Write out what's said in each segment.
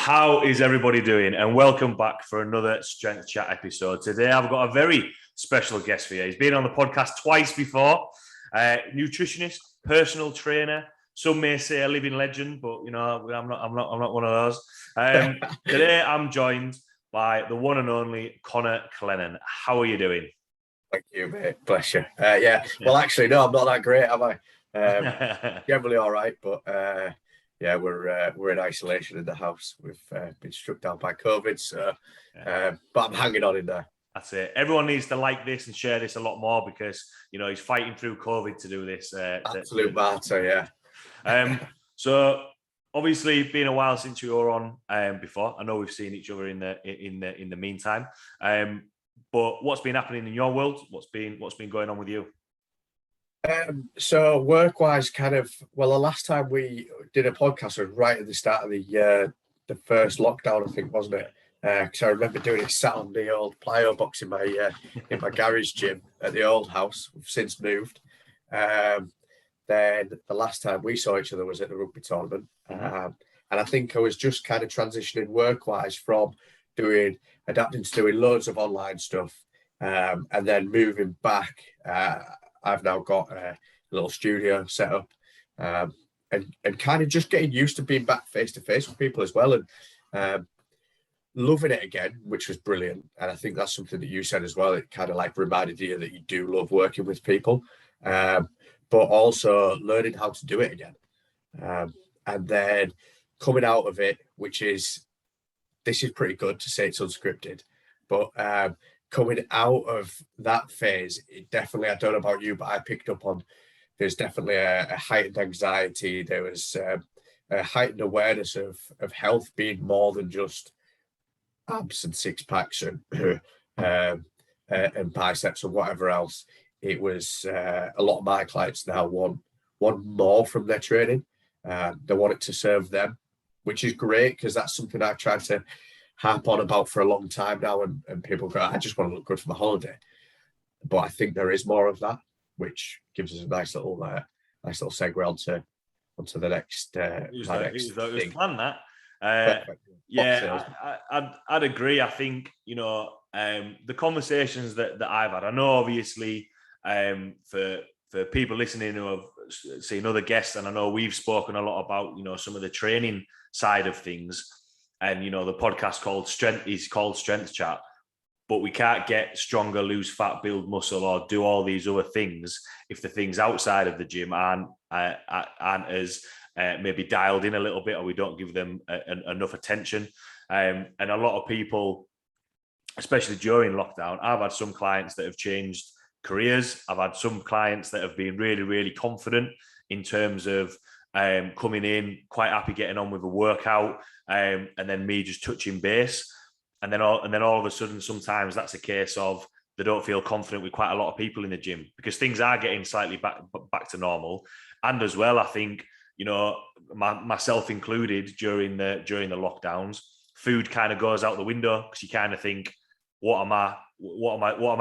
How is everybody doing? And welcome back for another Strength Chat episode. Today I've got a very special guest for you. He's been on the podcast twice before. Nutritionist, personal trainer. Some may say a living legend, but you know I'm not one of those. Today I'm joined by the one and only Connor Clennan. How are you doing? Thank you, mate. Bless you. Well, actually, no, I'm not that great, am I? Generally all right, but we're in isolation in the house. We've been struck down by COVID, so but I'm hanging on in there. That's it. Everyone needs to like this and share this a lot more because you know he's fighting through COVID to do this. Absolute martyr, yeah. So obviously, been a while since you were on before. I know we've seen each other in the meantime. But what's been happening in your world? What's been going on with you? So work-wise, the last time we did a podcast was right at the start of the first lockdown, I think, wasn't it? Because I remember doing it sat on the old plyo box in my garage gym at the old house. We've since moved. Then the last time we saw each other was at the rugby tournament, and I think I was just kind of transitioning work-wise from adapting to doing loads of online stuff, and then moving back. I've now got a little studio set up, and kind of just getting used to being back face to face with people as well, and loving it again, which was brilliant. And I think that's something that you said as well. It kind of like reminded you that you do love working with people, but also learning how to do it again, and then coming out of it, this is pretty good to say it's unscripted, but coming out of that phase, it definitely, I don't know about you, but I picked up on there's definitely a heightened anxiety. There was a heightened awareness of health being more than just abs and six packs and biceps and whatever else. It was a lot of my clients now want more from their training. They want it to serve them, which is great because that's something I've tried to harp on about for a long time now, and people go, I just want to look good for my holiday. But I think there is more of that, which gives us a nice little segue onto the next. Who's planned that? I'd agree. I think the conversations that I've had. I know obviously for people listening who have seen other guests, and I know we've spoken a lot about some of the training side of things. And the podcast called Strength Chat, but we can't get stronger, lose fat, build muscle, or do all these other things if the things outside of the gym aren't as maybe dialed in a little bit, or we don't give them enough attention. And a lot of people, especially during lockdown, I've had some clients that have changed careers. I've had some clients that have been really, really confident in terms of coming in, quite happy getting on with a workout, and then me just touching base, and then all of a sudden, sometimes that's a case of they don't feel confident with quite a lot of people in the gym because things are getting slightly back to normal. And as well, I think myself included during the lockdowns, food kind of goes out the window because you kind of think, what am I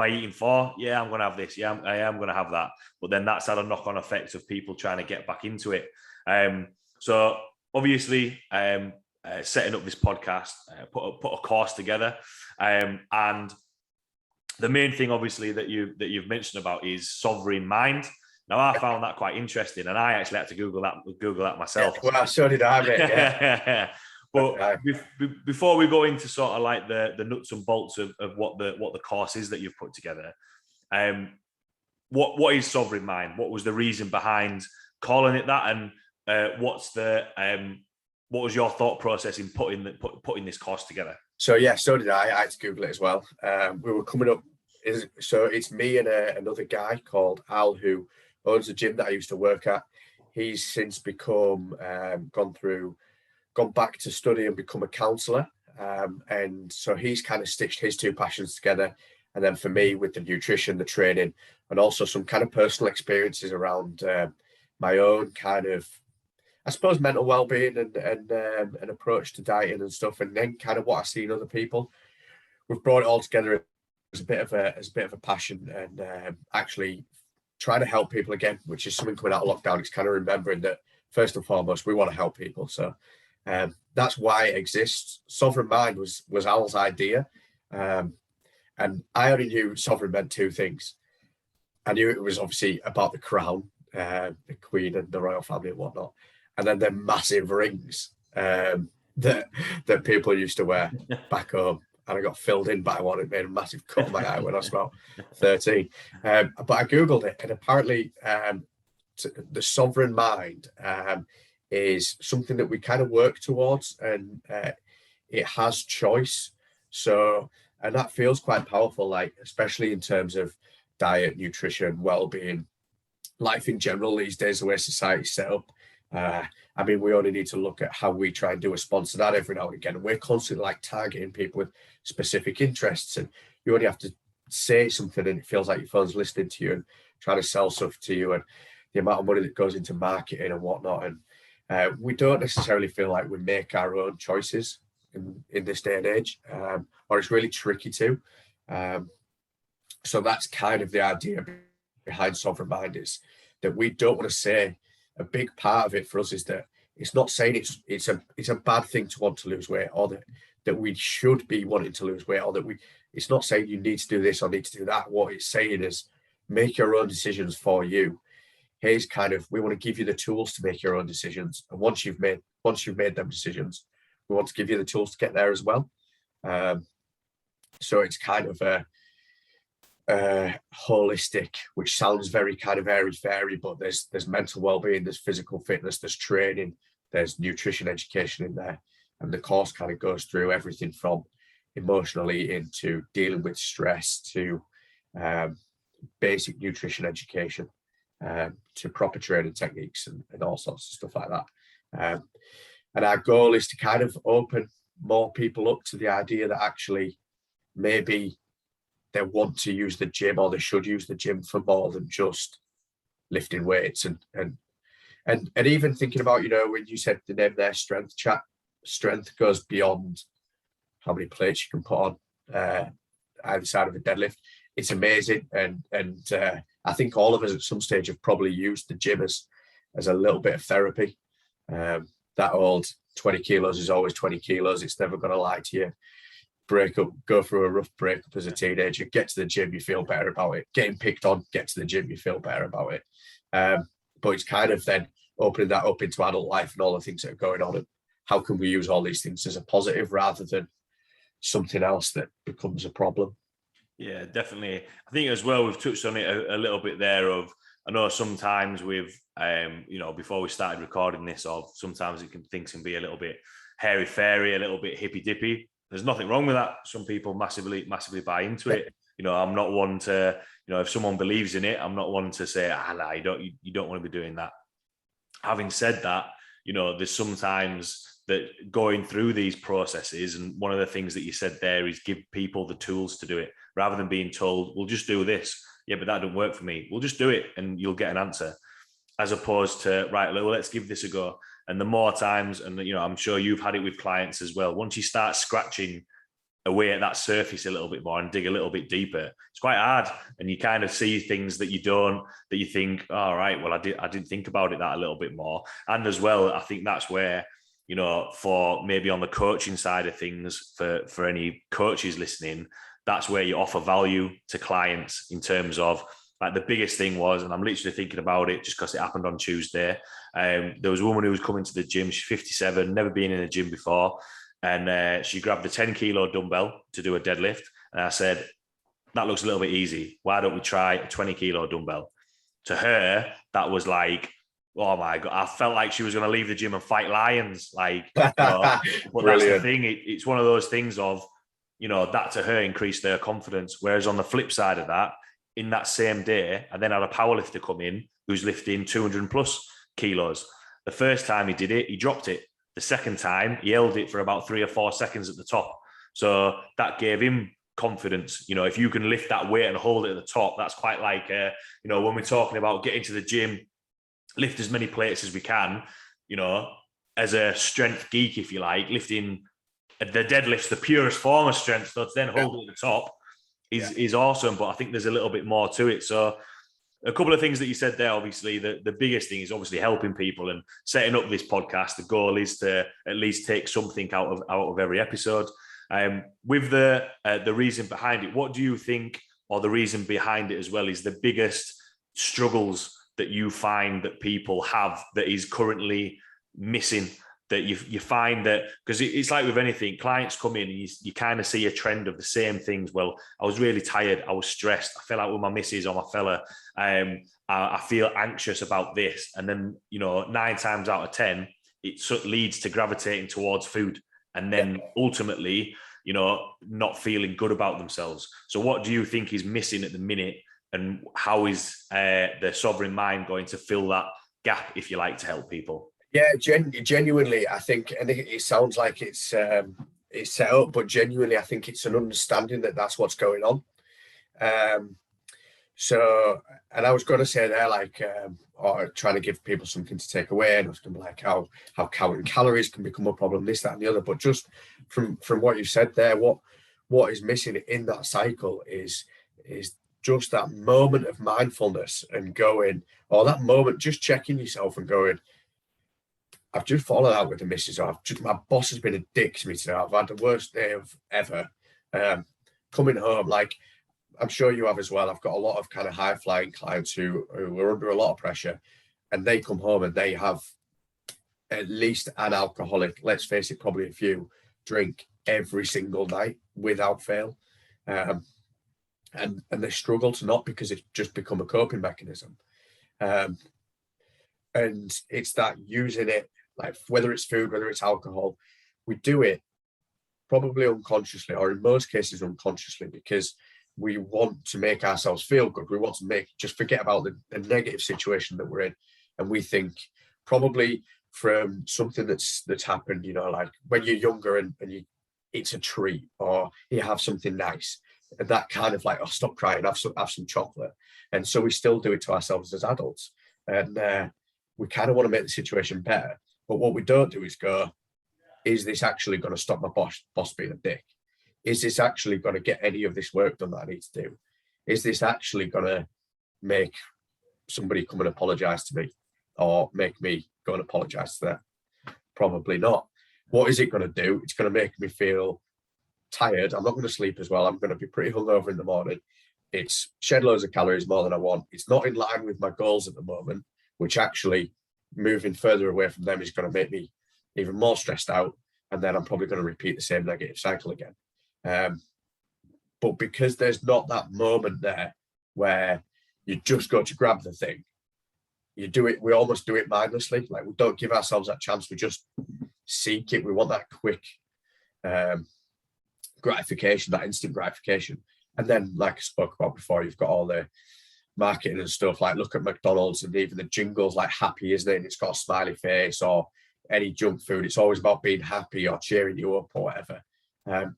eating for? Yeah, I'm going to have this. Yeah, I am going to have that. But then that's had a knock-on effect of people trying to get back into it. So obviously, setting up this podcast, put a course together, and the main thing, obviously, that you've mentioned about is sovereign mind. Now, I found that quite interesting, and I actually had to Google that myself. Yeah, well, so did I, mate. Yeah. But before we go into sort of like the nuts and bolts of what the course is that you've put together, what is sovereign mind? What was the reason behind calling it that, and what was your thought process in putting this course together? So yeah, so did I. I had to Google it as well. We were coming up. So it's me and another guy called Al who owns a gym that I used to work at. He's since gone back to study and become a counsellor. And so he's kind of stitched his two passions together. And then for me, with the nutrition, the training, and also some kind of personal experiences around my own kind of, I suppose, mental well-being and an approach to dieting and stuff, and then kind of what I see in other people. We've brought it all together as a bit of a passion, and actually trying to help people again, which is something coming out of lockdown. It's kind of remembering that first and foremost we want to help people. So that's why it exists. Sovereign Mind was Al's idea. And I only knew sovereign meant two things. I knew it was obviously about the crown, the Queen and the royal family and whatnot, and then the massive rings that people used to wear back home. And I got filled in by one. It made a massive cut on my eye when I was about 13. But I Googled it, and apparently the sovereign mind is something that we kind of work towards, and it has choice. So, and that feels quite powerful, like especially in terms of diet, nutrition, well-being, life in general these days, the way society's set up. I mean, we only need to look at how we try and do a sponsored ad every now and again. We're constantly like targeting people with specific interests, and you only have to say something and it feels like your phone's listening to you and trying to sell stuff to you, and the amount of money that goes into marketing and whatnot. And we don't necessarily feel like we make our own choices in this day and age, or it's really tricky to. So that's kind of the idea behind Sovereign Mind, is that we don't want to say. A big part of it for us is that it's not saying it's a bad thing to want to lose weight, or that we should be wanting to lose weight, or that it's not saying you need to do this or need to do that. What it's saying is make your own decisions for you. Here's kind of, we want to give you the tools to make your own decisions. And once you've made them decisions, we want to give you the tools to get there as well. So it's kind of a holistic, which sounds very kind of airy-fairy, but there's mental well-being, there's physical fitness, there's training, there's nutrition education in there, and the course kind of goes through everything from emotionally into dealing with stress to basic nutrition education, to proper training techniques and all sorts of stuff like that. And our goal is to kind of open more people up to the idea that actually maybe they want to use the gym, or they should use the gym for more than just lifting weights, and even thinking about, you know, when you said the name there, strength goes beyond how many plates you can put on either side of a deadlift. It's amazing, and I think all of us at some stage have probably used the gym as a little bit of therapy. That old 20 kilos is always 20 kilos. It's never going to lie to you. Break up, go through a rough breakup as a teenager, get to the gym, you feel better about it. Getting picked on, get to the gym, you feel better about it. But it's kind of then opening that up into adult life and all the things that are going on, and how can we use all these things as a positive rather than something else that becomes a problem. Yeah, definitely. I think as well, we've touched on it a little bit there of, I know sometimes with, you know, before we started recording this, or sometimes things can be a little bit hairy-fairy, a little bit hippy-dippy. There's nothing wrong with that. Some people massively buy into it. You know, I'm not one to, you know, if someone believes in it, I'm not one to say, nah, you don't want to be doing that. Having said that, you know, there's sometimes that going through these processes, and one of the things that you said there is give people the tools to do it, rather than being told, we'll just do this. Yeah, but that didn't work for me. We'll just do it and you'll get an answer. As opposed to, right, well, let's give this a go. And the more times, and you know, I'm sure you've had it with clients as well, once you start scratching away at that surface a little bit more and dig a little bit deeper, it's quite hard. And you kind of see things that you think, all right, well, I didn't think about it that a little bit more. And as well, I think that's where, you know, for maybe on the coaching side of things, for any coaches listening, that's where you offer value to clients in terms of, like, the biggest thing was, and I'm literally thinking about it just because it happened on Tuesday. There was a woman who was coming to the gym. She's 57, never been in a gym before. And she grabbed the 10 kilo dumbbell to do a deadlift. And I said, that looks a little bit easy. Why don't we try a 20 kilo dumbbell? To her, that was like, oh my God, I felt like she was going to leave the gym and fight lions. Like, you know, but that's the thing. It's one of those things of, you know, that to her increased their confidence. Whereas on the flip side of that, in that same day, I then had a powerlifter come in who's lifting 200 plus kilos. The first time he did it, he dropped it. The second time, he held it for about 3 or 4 seconds at the top. So that gave him confidence. You know, if you can lift that weight and hold it at the top, that's quite like, you know, when we're talking about getting to the gym, lift as many plates as we can, you know, as a strength geek, if you like, lifting the deadlift's the purest form of strength. So to then hold it at the top is awesome. But I think there's a little bit more to it. So A couple of things that you said there, obviously, the biggest thing is obviously helping people and setting up this podcast. The goal is to at least take something out of every episode. With the reason behind it, what do you think, or the reason behind it as well, is the biggest struggles that you find that people have that is currently missing, that you find that, because it's like with anything, clients come in and you kind of see a trend of the same things. Well, I was really tired, I was stressed, I fell out with my missus or my fella, I feel anxious about this, and then 9 times out of 10 it leads to gravitating towards food, and then ultimately not feeling good about themselves. So what do you think is missing at the minute, and how is the Sovereign Mind going to fill that gap, if you like, to help people? Yeah, genuinely, I think, and it sounds like it's set up, but genuinely, I think it's an understanding that that's what's going on. So, and I was going to say there, like, or trying to give people something to take away, and I was going to be like how counting calories can become a problem, this, that, and the other. But just from what you said there, what is missing in that cycle is just that moment of mindfulness and going, or that moment just checking yourself and going, I've just fallen out with the missus, or my boss has been a dick to me today, I've had the worst day of ever. Coming home, like I'm sure you have as well, I've got a lot of kind of high flying clients who are under a lot of pressure, and they come home and they have at least an alcoholic, let's face it, probably a few, drink every single night without fail. And they struggle to not, because it's just become a coping mechanism. And it's that using it, like whether it's food, whether it's alcohol, we do it probably unconsciously, or in most cases unconsciously, because we want to make ourselves feel good. We want to just forget about the negative situation that we're in. And we think probably from something that's happened, like when you're younger and it's a treat, or you have something nice, and that kind of like, oh, stop crying, have some chocolate. And so we still do it to ourselves as adults. And we kind of want to make the situation better. But what we don't do is go, is this actually going to stop my boss being a dick? Is this actually going to get any of this work done that I need to do? Is this actually going to make somebody come and apologize to me, or make me go and apologize to them? Probably not. What is it going to do? It's going to make me feel tired. I'm not going to sleep as well. I'm going to be pretty hungover in the morning. It's shed loads of calories more than I want. It's not in line with my goals at the moment, which actually moving further away from them is going to make me even more stressed out. And then I'm probably going to repeat the same negative cycle again. But because there's not that moment there where you just go to grab the thing, we almost do it mindlessly. Like, we don't give ourselves that chance. We just seek it. We want that quick gratification, that instant gratification. And then, like I spoke about before, you've got all the marketing and stuff, like look at McDonald's, and even the jingle's like happy, isn't it? And it's got a smiley face, or any junk food, it's always about being happy or cheering you up or whatever.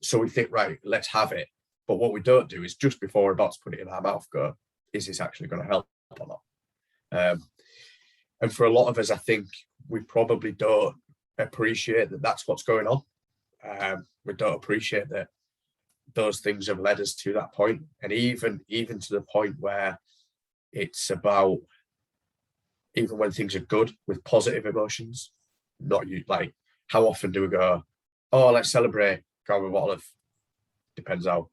So we think, right, let's have it. But what we don't do is just before we're about to put it in our mouth, go, is this actually going to help or not? And for a lot of us, I think we probably don't appreciate that that's what's going on. We don't appreciate that those things have led us to that point. And even to the point where it's about, even when things are good, with positive emotions, not you, like, how often do we go, oh, let's celebrate, grab a bottle of, depends how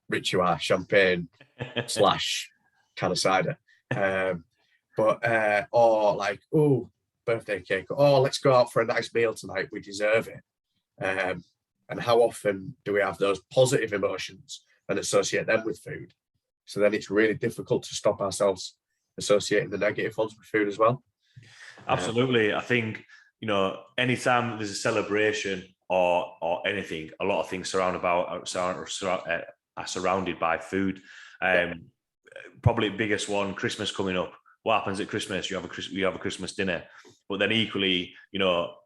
rich you are, champagne / can of cider. Or like, oh, birthday cake, oh, let's go out for a nice meal tonight, we deserve it. And how often do we have those positive emotions and associate them with food? So then it's really difficult to stop ourselves associating the negative ones with food as well. Absolutely. I think, anytime there's a celebration or anything, a lot of things are surrounded by food. Probably the biggest one, Christmas coming up. What happens at Christmas? You have a Christmas dinner. But then equally,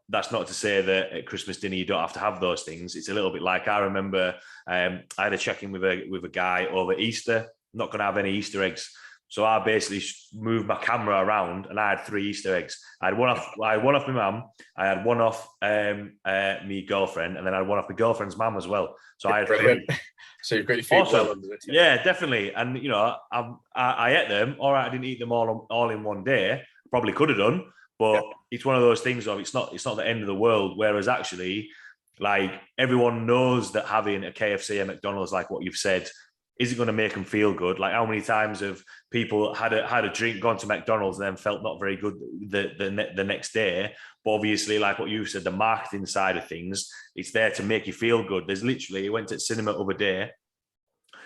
that's not to say that at Christmas dinner you don't have to have those things. It's a little bit like, I remember I had a check-in with a guy over Easter. I'm not going to have any Easter eggs. So I basically moved my camera around, and I had 3 Easter eggs. I had one off my mum, I had one off me girlfriend, and then I had one off my girlfriend's mum as well. So I had Brilliant. 3. So you've got your feet well under it. Yeah, definitely. And I ate them. All right, I didn't eat them all in one day. Probably could have done, but it's one of those things of it's not the end of the world. Whereas actually, like, everyone knows that having a KFC and McDonald's, like what you've said, isn't going to make them feel good. Like, how many times have people had a drink, gone to McDonald's, and then felt not very good the next day? But obviously, like what you said, the marketing side of things, it's there to make you feel good. There's literally, I went to cinema the other day,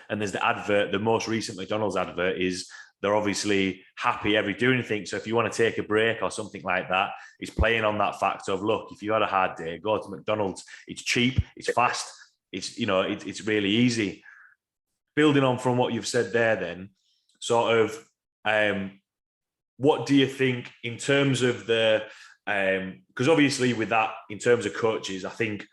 and there's the advert. The most recent McDonald's advert is they're obviously happy every doing anything. So if you want to take a break or something like that, it's playing on that fact of, look, if you had a hard day, go to McDonald's. It's cheap, it's fast, it's really easy. Building on from what you've said there, then, sort of, what do you think in terms of the, because obviously with that, in terms of coaches, I think,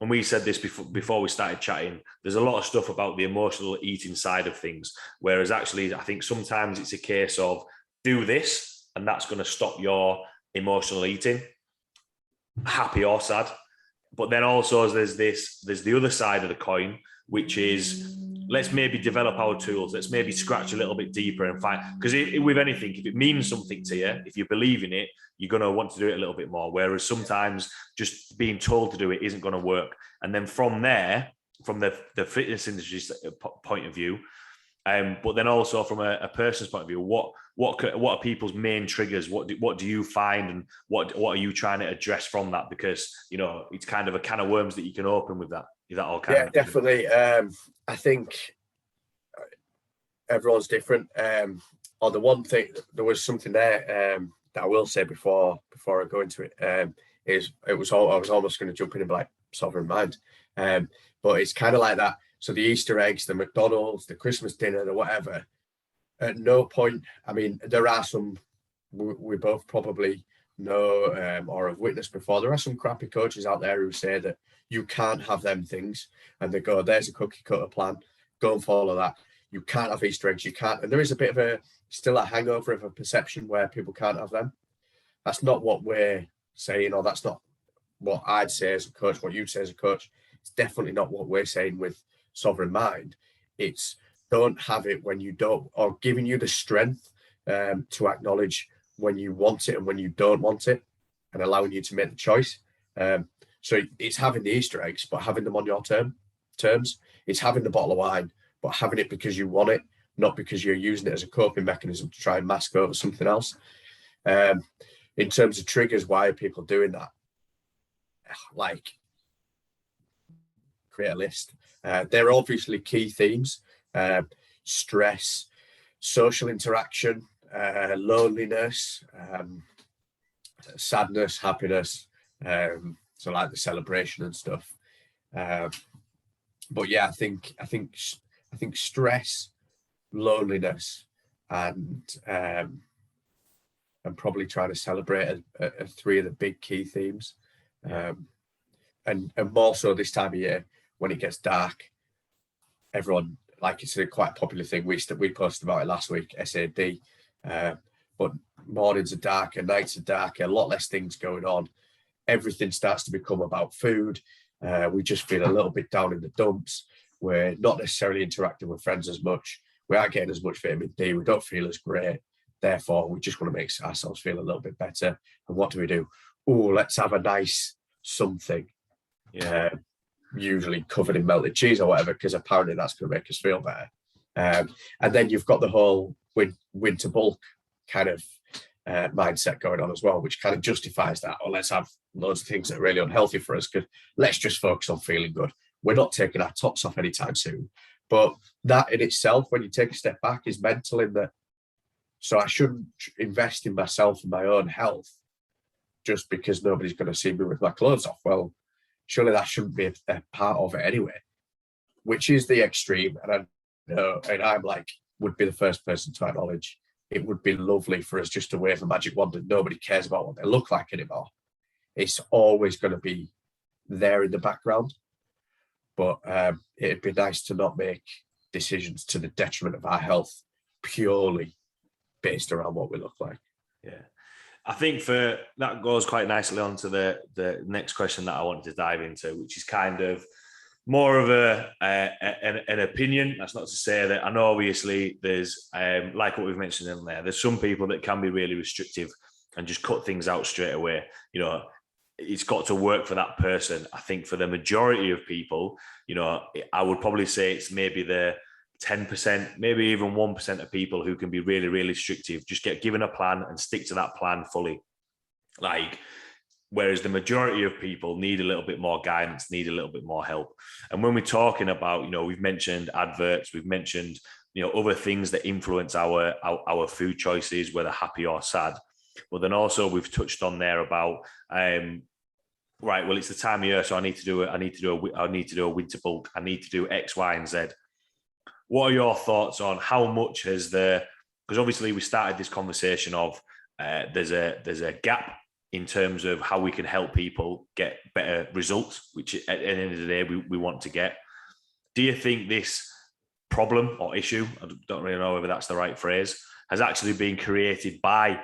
and we said this before we started chatting, there's a lot of stuff about the emotional eating side of things, whereas actually I think sometimes it's a case of do this and that's going to stop your emotional eating, happy or sad. But then also there's the other side of the coin, which is, let's maybe develop our tools. Let's maybe scratch a little bit deeper and find, because with anything, if it means something to you, if you believe in it, you're going to want to do it a little bit more. Whereas sometimes just being told to do it isn't going to work. And then from there, from the fitness industry's point of view, but then also from a person's point of view, what are people's main triggers? What do you find, and what are you trying to address from that? Because it's kind of a can of worms that you can open with that. Is that all kind of? Yeah, definitely. I think everyone's different. Or the one thing, there was something there that I will say before I go into it, is I was almost going to jump in and be like sovereign mind, but it's kind of like that. So the Easter eggs, the McDonald's, the Christmas dinner, the whatever. At no point, I mean, there are some we both probably know or have witnessed before. There are some crappy coaches out there who say that you can't have them things, and they go, "There's a cookie cutter plan. Go and follow that. You can't have Easter eggs. You can't." And there is a bit of still a hangover of a perception where people can't have them. That's not what we're saying, or that's not what I'd say as a coach, what you'd say as a coach. It's definitely not what we're saying with Sovereign Mind. It's don't have it when you don't, or giving you the strength to acknowledge when you want it and when you don't want it, and allowing you to make the choice. So it's having the Easter eggs, but having them on your terms. It's having the bottle of wine, but having it because you want it, not because you're using it as a coping mechanism to try and mask over something else. In terms of triggers, why are people doing that? Like, create a list. There are obviously key themes: stress, social interaction, loneliness, sadness, happiness. So like the celebration and stuff. But yeah, I think stress, loneliness, and probably trying to celebrate are 3 of the big key themes. And more so this time of year when it gets dark. Everyone, like, it's a quite popular thing. We posted about it last week, SAD. But mornings are darker, nights are darker, a lot less things going on. Everything starts to become about food. We just feel a little bit down in the dumps. We're not necessarily interacting with friends as much. We aren't getting as much vitamin D. We don't feel as great. Therefore, we just want to make ourselves feel a little bit better. And what do? Oh, let's have a nice something. Yeah. Usually covered in melted cheese or whatever, because apparently that's going to make us feel better. And then you've got the whole winter bulk kind of mindset going on as well, which kind of justifies that. Or let's have loads of things that are really unhealthy for us, because let's just focus on feeling good. We're not taking our tops off anytime soon. But that in itself, when you take a step back, is mental in that. So I shouldn't invest in myself and my own health just because nobody's going to see me with my clothes off. Well, surely that shouldn't be a part of it anyway, which is the extreme. And I know, and I'm like, would be the first person to acknowledge it would be lovely for us just to wave a magic wand and nobody cares about what they look like anymore. It's always going to be there in the background. But it'd be nice to not make decisions to the detriment of our health purely based around what we look like. Yeah. I think that goes quite nicely on to the next question that I wanted to dive into, which is kind of more of an opinion. That's not to say that, I know obviously there's, like what we've mentioned in there, there's some people that can be really restrictive and just cut things out straight away. You know, it's got to work for that person. I think for the majority of people, you know, I would probably say it's maybe the 10%, maybe even 1% of people who can be really, really restrictive, just get given a plan and stick to that plan fully. Like, whereas the majority of people need a little bit more guidance, need a little bit more help. And when we're talking about, you know, we've mentioned adverts, we've mentioned, you know, other things that influence our food choices, whether happy or sad. But then also we've touched on there about, right, well, it's the time of year, so I need to do a winter bulk. I need to do X, Y, and Z. What are your thoughts on how much has because obviously we started this conversation of there's a gap in terms of how we can help people get better results, which at the end of the day we want to get. Do you think this problem or issue, I don't really know whether that's the right phrase, has actually been created by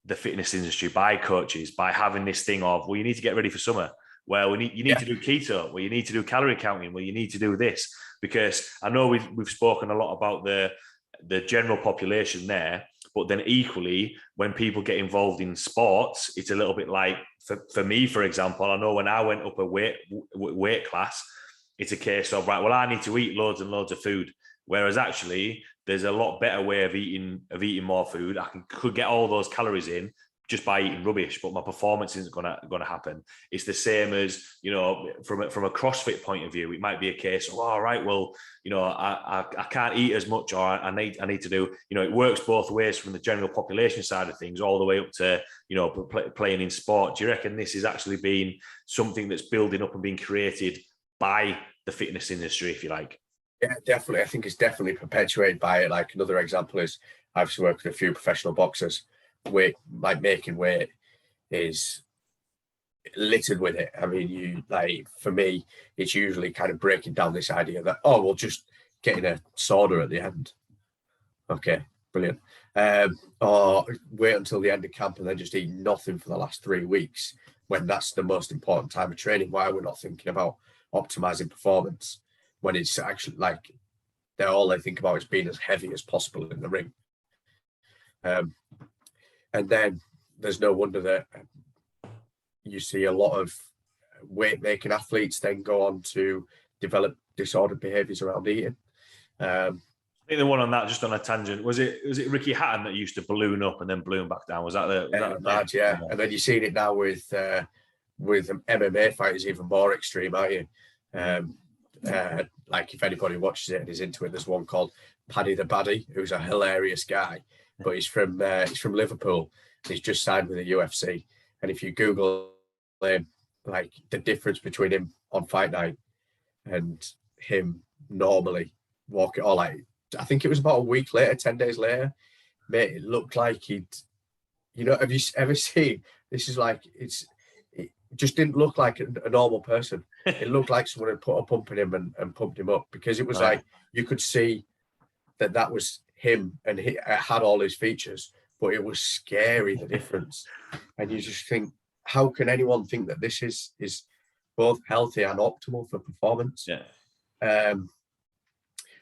the fitness industry, by coaches, by having this thing of, well, you need to get ready for summer. Well, you need to do keto. Well, you need to do calorie counting. Well, you need to do this. Because I know we've spoken a lot about the general population there, but then equally, when people get involved in sports, it's a little bit like, for me, for example, I know when I went up a weight class, it's a case of, right, well, I need to eat loads and loads of food. Whereas actually, there's a lot better way of eating more food. I could get all those calories in just by eating rubbish, but my performance isn't gonna happen. It's the same as, you know, from a CrossFit point of view, it might be a case of, all right, well, you know, I can't eat as much, or I need to do, you know, it works both ways from the general population side of things, all the way up to, you know, playing in sport. Do you reckon this is actually being something that's building up and being created by the fitness industry, if you like? Yeah, definitely. I think it's definitely perpetuated by it. Like, another example is, I've worked with a few professional boxers. Making weight is littered with it. I mean, for me, it's usually kind of breaking down this idea that, oh, well, just getting a soda at the end. Okay, brilliant. Or wait until the end of camp and then just eat nothing for the last 3 weeks, when that's the most important time of training. Why we're not thinking about optimizing performance, when it's actually like all they think about is being as heavy as possible in the ring. And then there's no wonder that you see a lot of weight-making athletes then go on to develop disordered behaviours around eating. I think the one on that, just on a tangent, was it Ricky Hatton that used to balloon up and then balloon back down? Was that the yeah. And then you're seeing it now with MMA fighters, even more extreme, aren't you? Like, if anybody watches it and is into it, there's one called Paddy the Baddy, who's a hilarious guy, but he's from Liverpool. He's just signed with the UFC, and if you Google him, like, the difference between him on fight night and him normally walking, or like, I think it was about a week later, 10 days later, mate, it looked like he'd, you know, have you ever seen, this is like, it just didn't look like a normal person. It looked like someone had put a pump in him and pumped him up, because it was like, you could see that was him, and he had all his features, but it was scary, the difference. And you just think, how can anyone think that this is both healthy and optimal for performance? Yeah.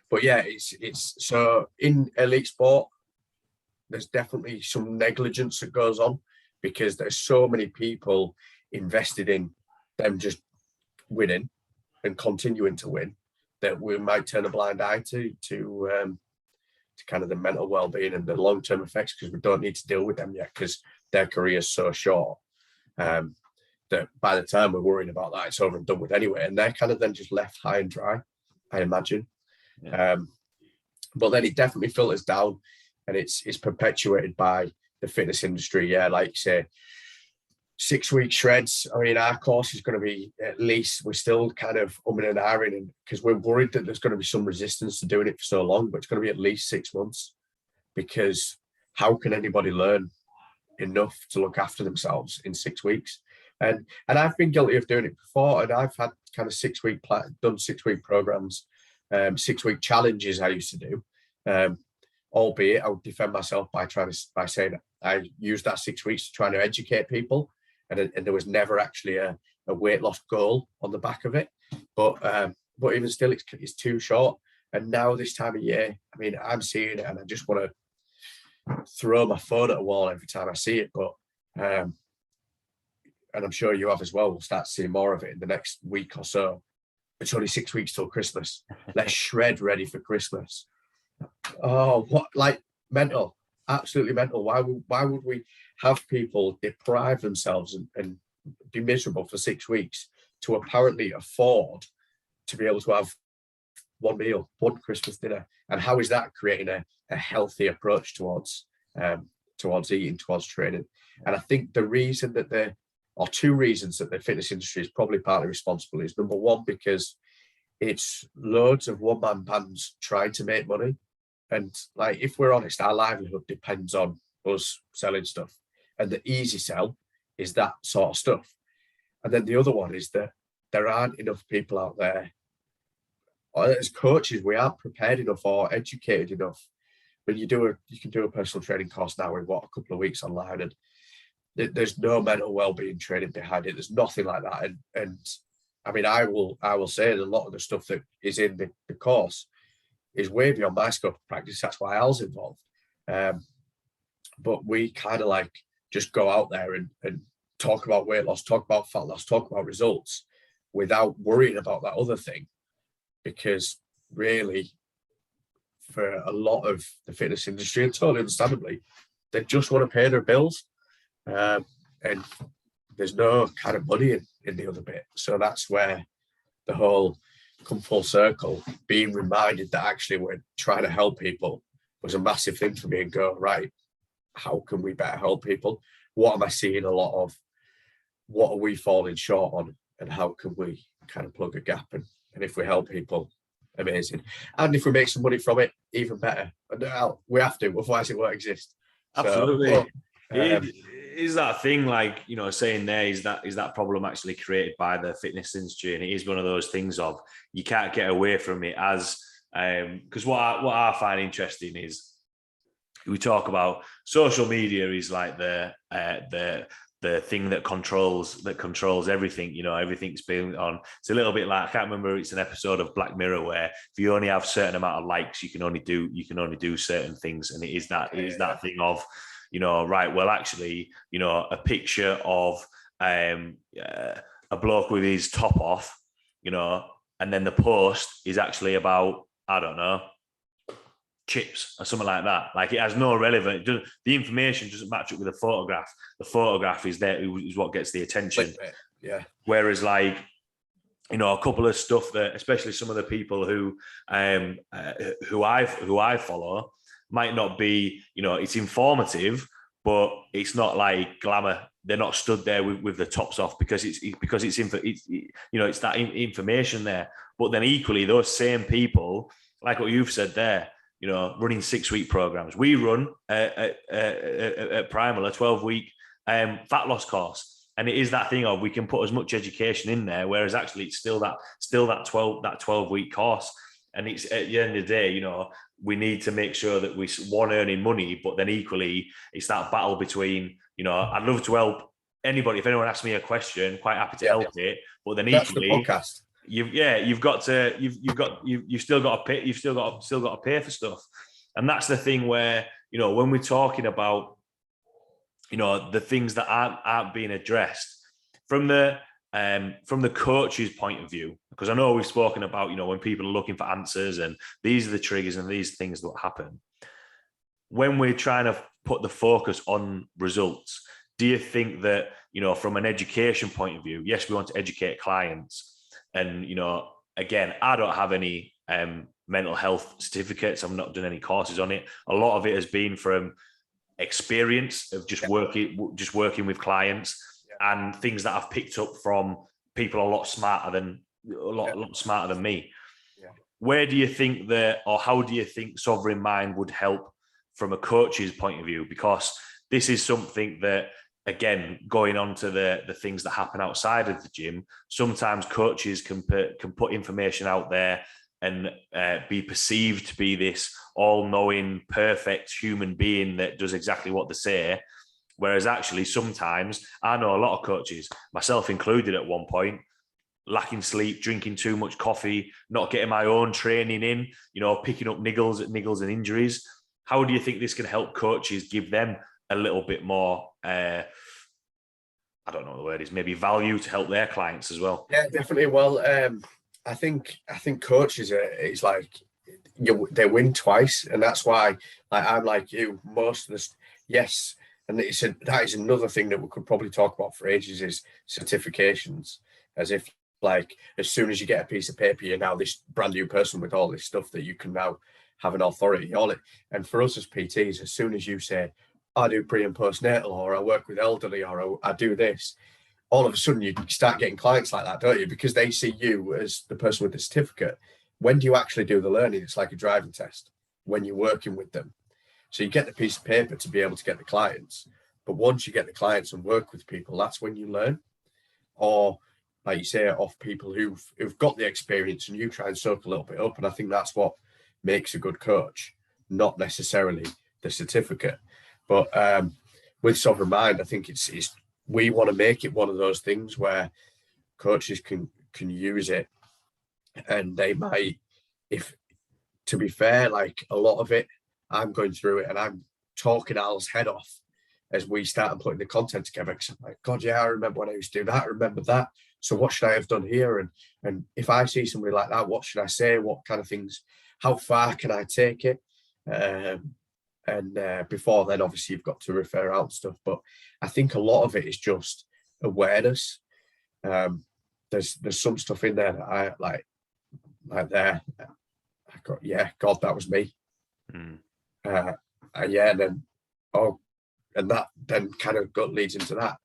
But yeah, it's so in elite sport, there's definitely some negligence that goes on, because there's so many people invested in them just winning and continuing to win, that we might turn a blind eye to kind of the mental well-being and the long-term effects, because we don't need to deal with them yet, because their career is so short, that by the time we're worrying about that, it's over and done with anyway, and they're kind of then just left high and dry, I imagine. Yeah. But then it definitely filters down, and it's perpetuated by the fitness industry. Yeah, like you say, 6-week shreds. I mean, our course is going to be, at least, we're still kind of umming and ahhing, because we're worried that there's going to be some resistance to doing it for so long, but it's going to be at least 6 months, because how can anybody learn enough to look after themselves in 6 weeks? And I've been guilty of doing it before, and I've had kind of 6-week programs, 6-week challenges I used to do, albeit I would defend myself by saying I used that 6 weeks to try to educate people, and there was never actually a weight loss goal on the back of it. But even still, it's too short. And now this time of year, I mean, I'm seeing it, and I just want to throw my phone at a wall every time I see it. But and I'm sure you have as well. We'll start seeing more of it in the next week or so. It's only 6 weeks till Christmas. Let's shred ready for Christmas. Oh, what, like, mental, absolutely mental. Why would we have people deprive themselves and be miserable for 6 weeks to apparently afford to be able to have one meal, one Christmas dinner? And how is that creating a healthy approach towards eating, towards training? And I think the reason that two reasons that the fitness industry is probably partly responsible is, number one, because it's loads of one-man bands trying to make money. And like, if we're honest, our livelihood depends on us selling stuff. And the easy sell is that sort of stuff. And then the other one is that there aren't enough people out there. As coaches, we aren't prepared enough or educated enough. When you can do a personal training course now in a couple of weeks online, and there's no mental well-being training behind it. There's nothing like that. And I mean, I will say that a lot of the stuff that is in the course is way beyond my scope of practice. That's why I was involved. But we kind of like just go out there and talk about weight loss, talk about fat loss, talk about results without worrying about that other thing. Because really, for a lot of the fitness industry, and totally understandably, they just want to pay their bills. And there's no kind of money in the other bit. So that's where the whole come full circle, being reminded that actually we're trying to help people, was a massive thing for me, and go, right, how can we better help people? What am I seeing a lot of? What are we falling short on? And how can we kind of plug a gap? And if we help people, amazing. And if we make some money from it, even better. And we have to, otherwise it won't exist. Absolutely. So, is that thing, like, you know, saying there, is that problem actually created by the fitness industry? And it is one of those things of, you can't get away from it, as because what I find interesting is, we talk about social media is like the thing that controls everything. You know, everything's been on. It's a little bit like, I can't remember, it's an episode of Black Mirror where if you only have a certain amount of likes, you can only do certain things. And it is that thing of, you know, right, well, actually, you know, a picture of a bloke with his top off, you know, and then the post is actually about, I don't know, chips or something like that. Like, it has no relevance. The information doesn't match up with the photograph. The photograph is what gets the attention. Yeah. Whereas, like, you know, a couple of stuff that, especially some of the people who I follow, might not be, you know, it's informative, but it's not like glamour. They're not stood there with the tops off because it's you know, it's that information there. But then equally, those same people, like what you've said there, you know, running 6-week programs. We run at Primal a 12-week fat loss course, and it is that thing of, we can put as much education in there, whereas actually it's still that 12-week course. And it's, at the end of the day, you know, we need to make sure that we earning money, but then equally it's that battle between, you know, I'd love to help anybody. If anyone asks me a question, quite happy to help it. But then equally, the podcast. You've still got to pay for stuff. And that's the thing where, you know, when we're talking about, you know, the things that aren't being addressed from the coach's point of view, because I know we've spoken about, you know, when people are looking for answers and these are the triggers and these things that happen. When we're trying to put the focus on results, do you think that, you know, from an education point of view, yes, we want to educate clients, and, you know, again, I don't have any mental health certificates. I've not done any courses on it. A lot of it has been from experience of just working with clients and things that I've picked up from people a lot smarter than me. Yeah. Where do you think or how do you think Sovereign Mind would help from a coach's point of view? Because this is something that, again, going on to the things that happen outside of the gym, sometimes coaches can put information out there and be perceived to be this all-knowing, perfect human being that does exactly what they say. Whereas actually sometimes, I know a lot of coaches, myself included at one point, lacking sleep, drinking too much coffee, not getting my own training in, picking up niggles and injuries. How do you think this can help coaches, give them a little bit more, I don't know what the word is, maybe value to help their clients as well? Yeah, definitely. Well, I think coaches it's like they win twice, and that's why I'm like you. Most of this, yes, and that is another thing that we could probably talk about for ages is certifications, as if like as soon as you get a piece of paper, you're now this brand new person with all this stuff that you can now have an authority on it. And for us as PTs, as soon as you say, I do pre and postnatal, or I work with elderly, or I do this, all of a sudden you start getting clients like that, don't you? Because they see you as the person with the certificate. When do you actually do the learning? It's like a driving test when you're working with them. So you get the piece of paper to be able to get the clients. But once you get the clients and work with people, that's when you learn. Or like you say, off people who've got the experience, and you try and soak a little bit up. And I think that's what makes a good coach, not necessarily the certificate. But with Sovereign Mind, I think it's we want to make it one of those things where coaches can use it, and they might, if to be fair, like a lot of it, I'm going through it and I'm talking Al's head off as we start putting the content together. Because I'm like, God, yeah, I remember when I used to do that. I remember that. So what should I have done here? And if I see somebody like that, what should I say? What kind of things? How far can I take it? And before then, obviously, you've got to refer out stuff. But I think a lot of it is just awareness. There's some stuff in there that I like there. I got, yeah, God, that was me. Yeah, and then and that then kind of leads into that.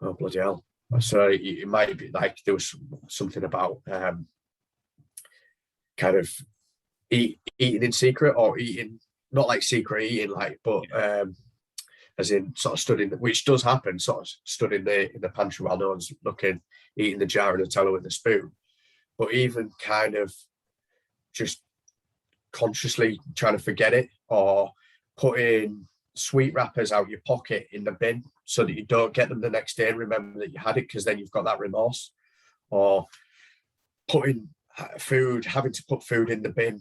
Oh, bloody hell. So it might be like there was something about kind of eating in secret, or eating, not like secret eating, like, but as in sort of stood in, which does happen, sort of stood in the pantry while no one's looking, eating the jar of Nutella with a spoon. But even kind of just consciously trying to forget it, or putting sweet wrappers out your pocket in the bin so that you don't get them the next day and remember that you had it, because then you've got that remorse. Or putting having to put food in the bin,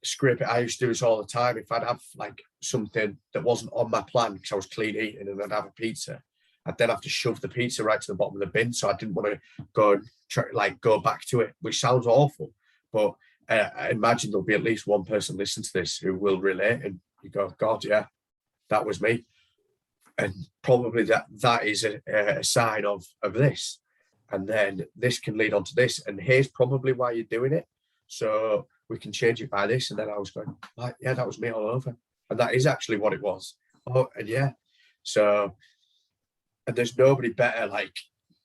scrape it. I used to do this all the time. If I'd have like something that wasn't on my plan because I was clean eating, and I'd have a pizza, I'd then have to shove the pizza right to the bottom of the bin. So I didn't want to go and go back to it, which sounds awful. But I imagine there'll be at least one person listening to this who will relate, and you go, God, yeah, that was me. And probably that is a sign of this. And then this can lead on to this. And here's probably why you're doing it. So we can change it by this. And then I was going, like, yeah, that was me all over. And that is actually what it was. Oh, and yeah. So, and there's nobody better like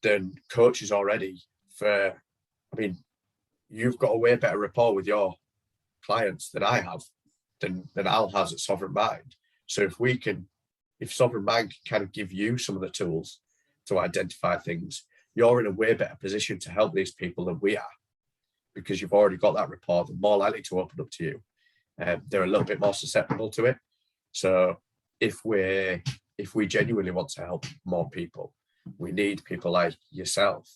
than coaches already for, I mean, you've got a way better rapport with your clients than I have, than Al has at Sovereign Mind. So if Sovereign Mind can kind of give you some of the tools to identify things, you're in a way better position to help these people than we are, because you've already got that rapport. They're more likely to open up to you. They're a little bit more susceptible to it. So if we genuinely want to help more people, we need people like yourself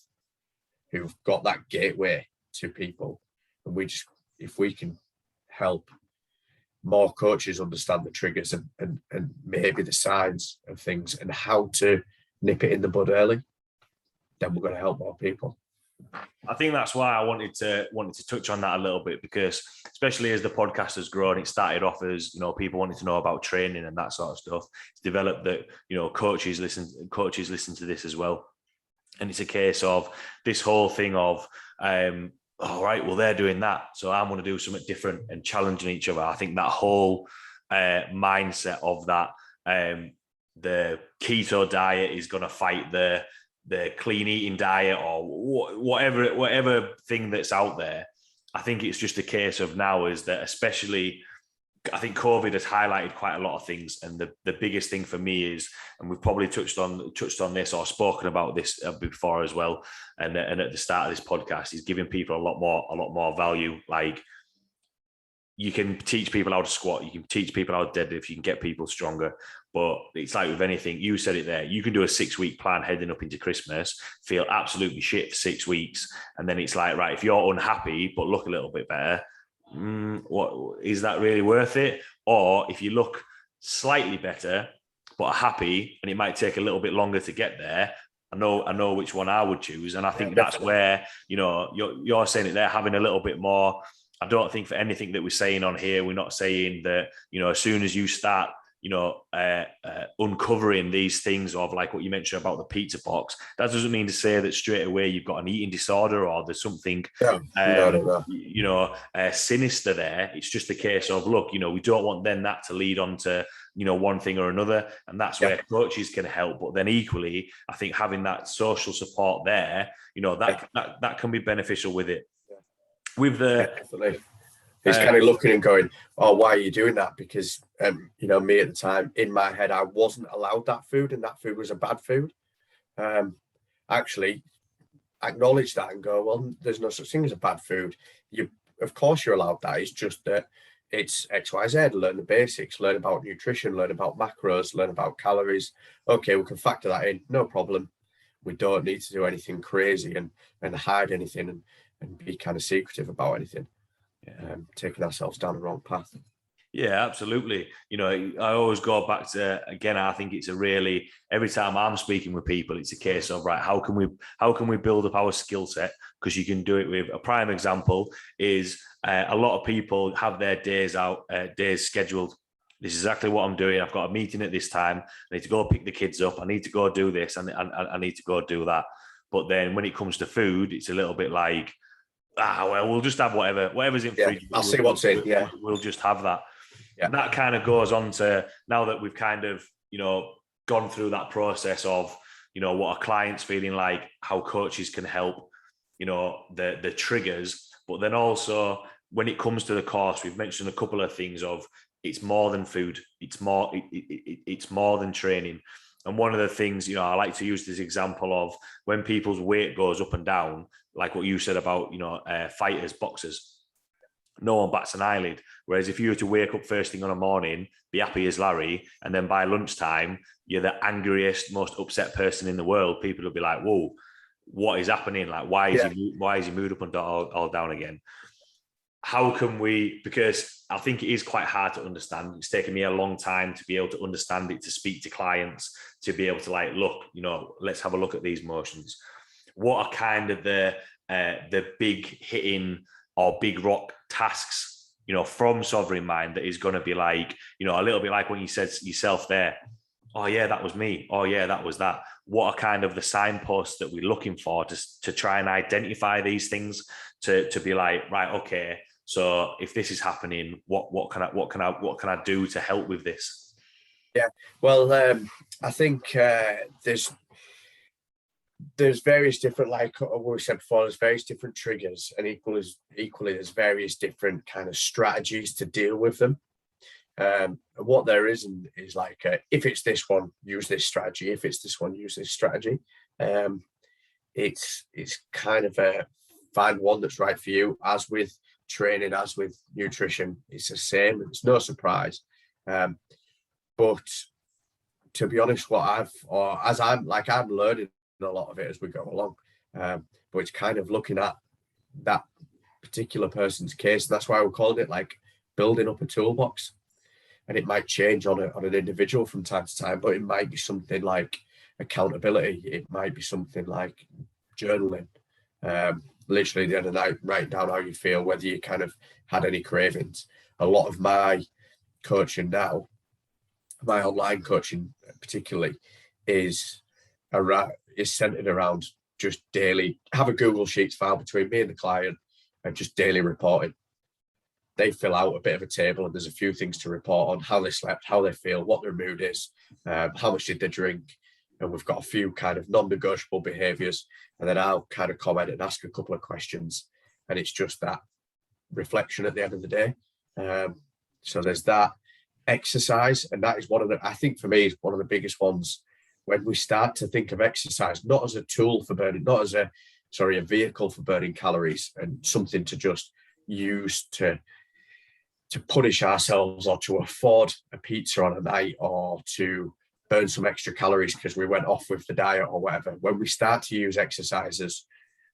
who've got that gateway to people. And if we can help more coaches understand the triggers and maybe the signs of things and how to nip it in the bud early, then we're going to help more people. I think that's why I wanted to touch on that a little bit, because especially as the podcast has grown, it started off as, people wanting to know about training and that sort of stuff. It's developed that, coaches listen to this as well. And it's a case of this whole thing of, all right, well, they're doing that, so I'm going to do something different, and challenging each other. I think that whole mindset of that, the keto diet is going to fight the clean eating diet, or whatever thing that's out there. I think it's just a case of now is that, especially I think COVID has highlighted quite a lot of things, and the biggest thing for me is, and we've probably touched on this or spoken about this before as well, and at the start of this podcast, is giving people a lot more value. Like, you can teach people how to squat, you can teach people how to deadlift, you can get people stronger. But it's like with anything, you said it there, you can do a 6-week plan heading up into Christmas, feel absolutely shit for 6 weeks. And then it's like, right, if you're unhappy, but look a little bit better, what is that really worth it? Or if you look slightly better, but are happy, and it might take a little bit longer to get there, I know which one I would choose. And I think that's where, you're saying it there, having a little bit more. I don't think for anything that we're saying on here, we're not saying that, as soon as you start, uncovering these things of like what you mentioned about the pizza box, that doesn't mean to say that straight away you've got an eating disorder or there's something, sinister there. It's just a case of, look, we don't want then that to lead on to, one thing or another. And that's where coaches can help. But then equally, I think having that social support there, that can be beneficial with it. With definitely. It's kind of looking and going, oh, why are you doing that? Because, me at the time, in my head, I wasn't allowed that food, and that food was a bad food. Actually, acknowledge that and go, well, there's no such thing as a bad food. Of course you're allowed that. It's just that it's X, Y, Z. Learn the basics, learn about nutrition, learn about macros, learn about calories. Okay, we can factor that in, no problem. We don't need to do anything crazy and hide anything and be kind of secretive about anything. Taking ourselves down the wrong path. Yeah, absolutely. I always go back to, again, I think it's every time I'm speaking with people, it's a case of, right, how can we build up our skill set? Because you can do it with a prime example is a lot of people have their days scheduled. This is exactly what I'm doing. I've got a meeting at this time. I need to go pick the kids up. I need to go do this. And I need to go do that. But then when it comes to food, it's a little bit like, well, we'll just have whatever's in fridge. I'll see what's in. Yeah, we'll just have that. Yeah. And that kind of goes on to, now that we've kind of, gone through that process of, what our clients feeling like, how coaches can help, the triggers. But then also when it comes to the course, we've mentioned a couple of things of, it's more than food. It's more than training. And one of the things, I like to use this example of when people's weight goes up and down, like what you said about, fighters, boxers, no one bats an eyelid. Whereas if you were to wake up first thing on a morning, be happy as Larry, and then by lunchtime, you're the angriest, most upset person in the world, people will be like, whoa, what is happening? Like, why is he moved up and all down again? How can we, because I think it is quite hard to understand. It's taken me a long time to be able to understand it, to speak to clients, to be able to like, look, let's have a look at these motions. What are kind of the big hitting or big rock tasks, from Sovereign Mind that is going to be like, a little bit like when you said yourself there, oh yeah, that was me. Oh yeah, that was that. What are kind of the signposts that we're looking for to try and identify these things, to be like, right, okay, so if this is happening, what can I do to help with this? Yeah, well, I think there's various different, like we said before, there's various different triggers, and equally there's various different kind of strategies to deal with them. What there is like, if it's this one, use this strategy. If it's this one, use this strategy. It's kind of find one that's right for you. As with training, as with nutrition, it's the same. It's no surprise. But to be honest, I'm learning a lot of it as we go along. But it's kind of looking at that particular person's case. That's why we're calling it like building up a toolbox. And it might change on an individual from time to time, but it might be something like accountability. It might be something like journaling. Literally the other night, write down how you feel, whether you kind of had any cravings. A lot of my coaching now, my online coaching particularly, is centered around just daily, have a Google Sheets file between me and the client and just daily reporting. They fill out a bit of a table and there's a few things to report on: how they slept, how they feel, what their mood is, how much did they drink. And we've got a few kind of non-negotiable behaviors. And then I'll kind of comment and ask a couple of questions. And it's just that reflection at the end of the day. So there's that. Exercise, and that is I think for me, is one of the biggest ones. When we start to think of exercise, not as a tool for burning, not as a vehicle for burning calories and something to just use to punish ourselves or to afford a pizza on a night or to burn some extra calories because we went off with the diet or whatever. When we start to use exercise as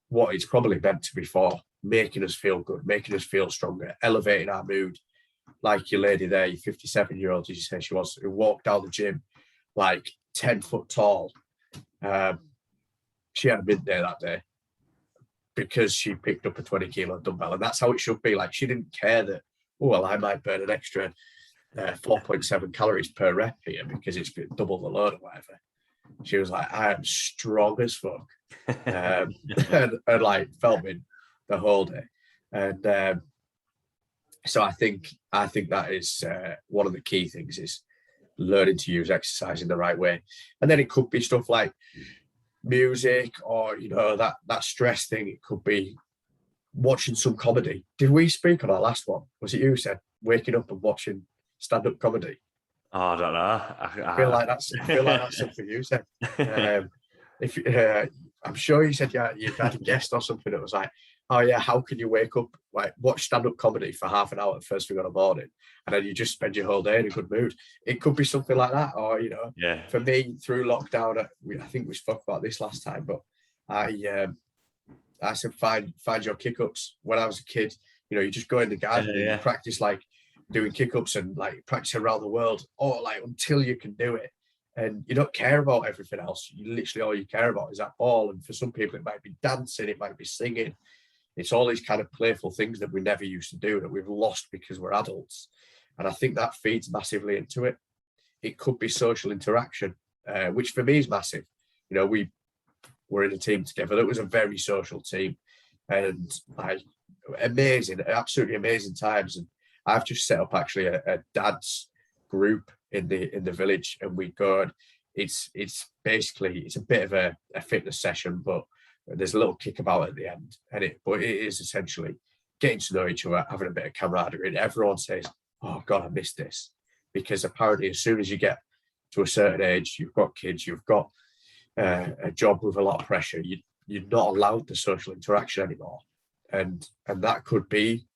what it's probably meant to be for, making us feel good, making us feel stronger, elevating our mood, like your lady there, your 57-year-old, as you say she was, who walked down the gym like 10 foot tall. She had a mid day that day because she picked up a 20 kilo dumbbell. And that's how it should be. Like, she didn't care that, oh, well, I might burn an extra 4.7 calories per rep here because it's double the load or whatever. She was like, I am strong as fuck. and like felt me the whole day. And so I think that is one of the key things, is learning to use exercise in the right way. And then it could be stuff like music, or that stress thing. It could be watching some comedy. Did we speak on our last one? Was it you who said waking up and watching stand-up comedy? Oh, I don't know. I feel like that's something you said. I'm sure you said you had a guest or something that was like, oh yeah, how can you wake up, like watch stand-up comedy for half an hour first thing on the morning, and then you just spend your whole day in a good mood? It could be something like that. Or for me, through lockdown, I think we spoke about this last time, but I said find your kick-ups. When I was a kid, you just go in the garden and you practice like doing kick-ups and like practice around the world, or like until you can do it. And you don't care about everything else. You literally, all you care about is that ball. And for some people, it might be dancing, it might be singing. It's all these kind of playful things that we never used to do that we've lost because we're adults. And I think that feeds massively into it. It could be social interaction, which for me is massive. We were in a team together that was a very social team, and like amazing, absolutely amazing times. And I've just set up actually a dad's group in the village, and we go, and it's basically, it's a bit of a fitness session, but there's a little kickabout at the end, but it is essentially getting to know each other, having a bit of camaraderie, and everyone says, oh god, I missed this. Because apparently as soon as you get to a certain age, you've got kids, you've got a job with a lot of pressure, you're not allowed the social interaction anymore, and that could be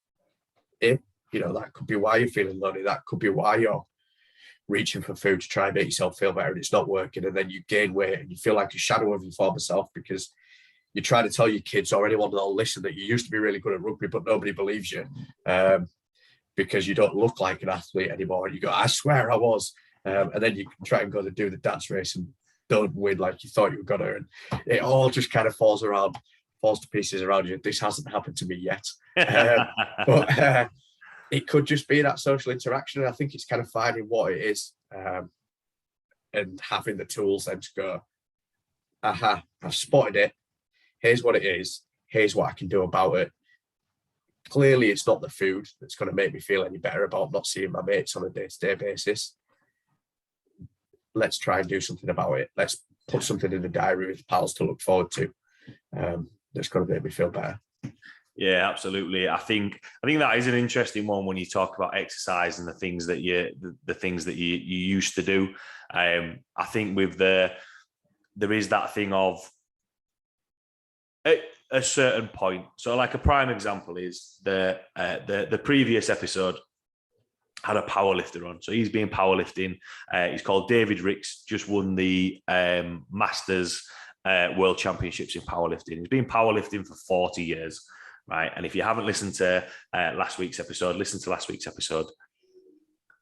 it. That could be why you're feeling lonely. That could be why you're reaching for food to try and make yourself feel better, and it's not working, and then you gain weight and you feel like a shadow of your former self because you try to tell your kids or anyone that'll listen that you used to be really good at rugby, but nobody believes you because you don't look like an athlete anymore. And you go, I swear I was. And then you try and go to do the dance race and don't win like you thought you were going to. And it all just kind of falls to pieces around you. This hasn't happened to me yet. But it could just be that social interaction. And I think it's kind of finding what it is and having the tools then to go, aha, I've spotted it. Here's what it is. Here's what I can do about it. Clearly, it's not the food that's going to make me feel any better about not seeing my mates on a day-to-day basis. Let's try and do something about it. Let's put something in the diary with pals to look forward to. That's going to make me feel better. Yeah, absolutely. I think that is an interesting one when you talk about exercise and the things that you used to do. I think there is that thing of at a certain point. So like a prime example is the previous episode had a powerlifter on. So he's been powerlifting. He's called David Ricks, just won the Masters World Championships in powerlifting. He's been powerlifting for 40 years, right? And if you haven't listened to last week's episode, listen to last week's episode.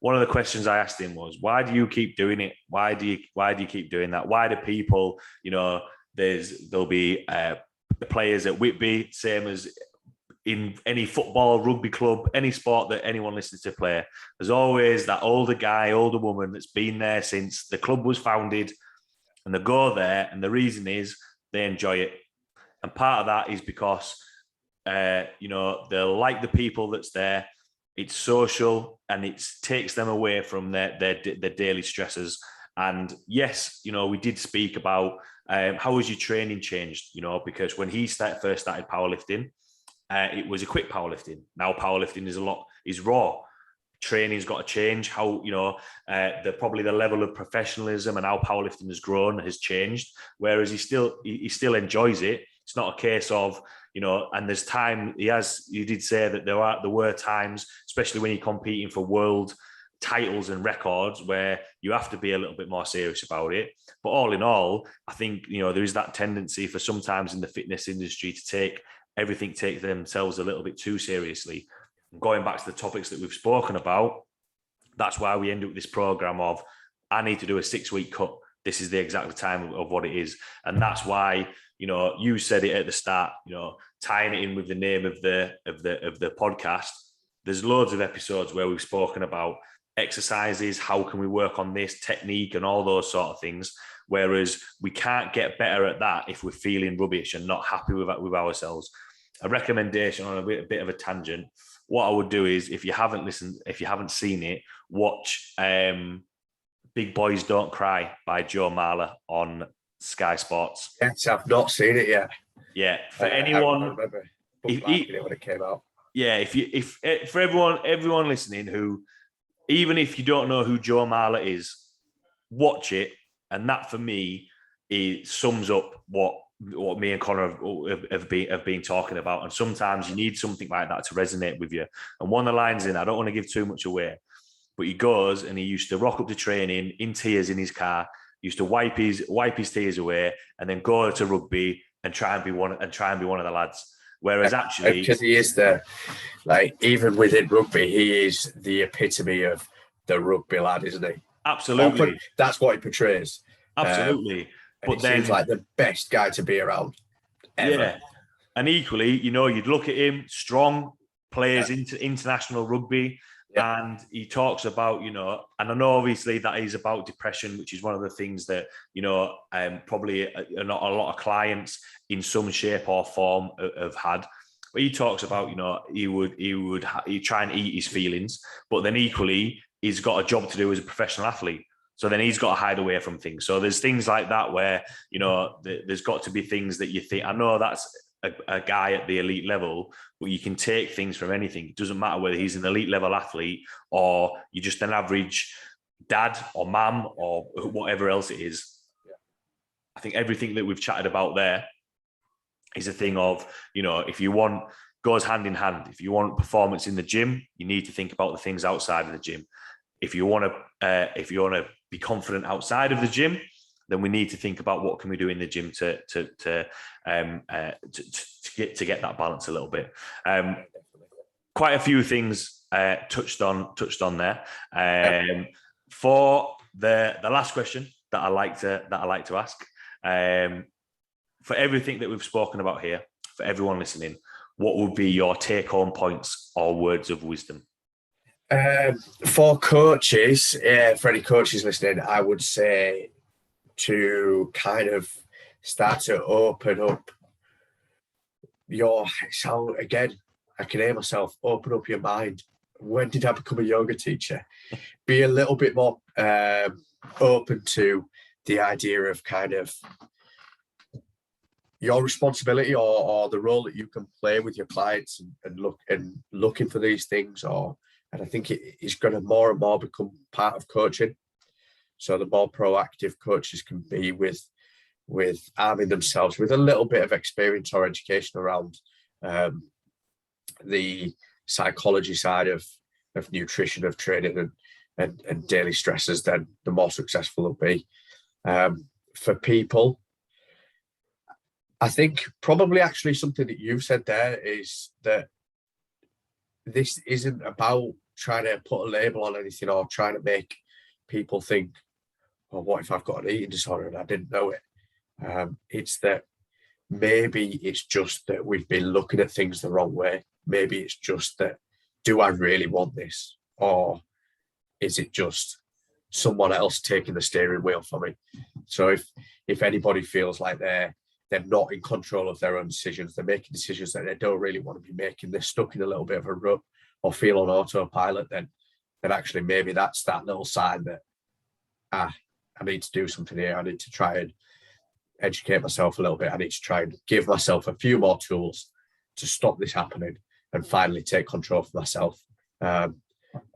One of the questions I asked him was, why do you keep doing it? Why do you keep doing that? Why do people, there'll be the players at Whitby, same as in any football, rugby club, any sport that anyone listens to play, there's always that older guy, older woman that's been there since the club was founded, and they go there, and the reason is they enjoy it. And part of that is because, they like the people that's there. It's social, and it takes them away from their daily stresses. And yes, we did speak about how has your training changed, because when he first started powerlifting, it was a quick powerlifting. Now powerlifting is raw. training's got to change, how, you know, probably the level of professionalism and how powerlifting has grown has changed, whereas he still enjoys it. It's not a case of, you know, and there's time, you did say that there were times, especially when you're competing for world titles and records, where you have to be a little bit more serious about it. But all in all, I think, you know, there is that tendency for sometimes in the fitness industry to take themselves a little bit too seriously. Going back to the topics that we've spoken about, that's why we end up with this program of, I need to do a 6-week cut. This is the exact time of what it is. And that's why, you know, you said it at the start, you know, tying it in with the name of the podcast. There's loads of episodes where we've spoken about exercises, how can we work on this technique and all those sort of things. Whereas we can't get better at that if we're feeling rubbish and not happy with ourselves. A recommendation on a bit of a tangent. What I would do is, if you haven't seen it, watch Big Boys Don't Cry by Joe Marler on Sky Sports. Yes, I've not seen it yet. Yeah, for anyone, I remember bookmarking it when it came out. Yeah, for everyone listening who, even if you don't know who Joe Marler is, watch it, and that for me, it sums up what me and Connor have been talking about. And sometimes you need something like that to resonate with you. And one of the lines in, I don't want to give too much away, but he goes and he used to rock up to training in tears in his car, used to wipe his tears away, and then go to rugby and try and be one of the lads. Whereas actually, because he is even within rugby, he is the epitome of the rugby lad, isn't he? Absolutely, that's what he portrays. Absolutely. But then, seems like the best guy to be around ever. Yeah. And equally, you know, you'd look at him, strong, plays into international rugby, and he talks about, you know, and I know obviously that is about depression, which is one of the things that, you know, probably not a lot of clients in some shape or form have had. But he talks about, you know, he'd try and eat his feelings, but then equally, he's got a job to do as a professional athlete. So then he's got to hide away from things. So there's things like that where, you know, there's got to be things that you think, I know that's a guy at the elite level, but you can take things from anything. It doesn't matter whether he's an elite level athlete or you're just an average dad or mum or whatever else it is. Yeah. I think everything that we've chatted about there is a thing of, you know, if you want, goes hand in hand. If you want performance in the gym, you need to think about the things outside of the gym. If you want to be confident outside of the gym, then we need to think about what can we do in the gym to get that balance a little bit. Quite a few things touched on there. For the last question that I like to ask, for everything that we've spoken about here, for everyone listening, what would be your take-home points or words of wisdom? For coaches, for any coaches listening, I would say to kind of start to open up I can hear myself, open up your mind. When did I become a yoga teacher? Be a little bit more open to the idea of kind of your responsibility or the role that you can play with your clients and looking for these things, and I think it's going to more and more become part of coaching. So the more proactive coaches can be with arming themselves with a little bit of experience or education around the psychology side of nutrition, of training and daily stresses, then the more successful they'll be. For people, I think probably actually something that you've said there is that this isn't about trying to put a label on anything or trying to make people think, well, what if I've got an eating disorder and I didn't know it? It's that maybe it's just that we've been looking at things the wrong way. Maybe it's just that, do I really want this? Or is it just someone else taking the steering wheel for me? So if anybody feels like they're not in control of their own decisions, they're making decisions that they don't really want to be making, they're stuck in a little bit of a rut or feel on autopilot, then actually maybe that's that little sign that I need to do something here. I need to try and educate myself a little bit. I need to try and give myself a few more tools to stop this happening and finally take control for myself. And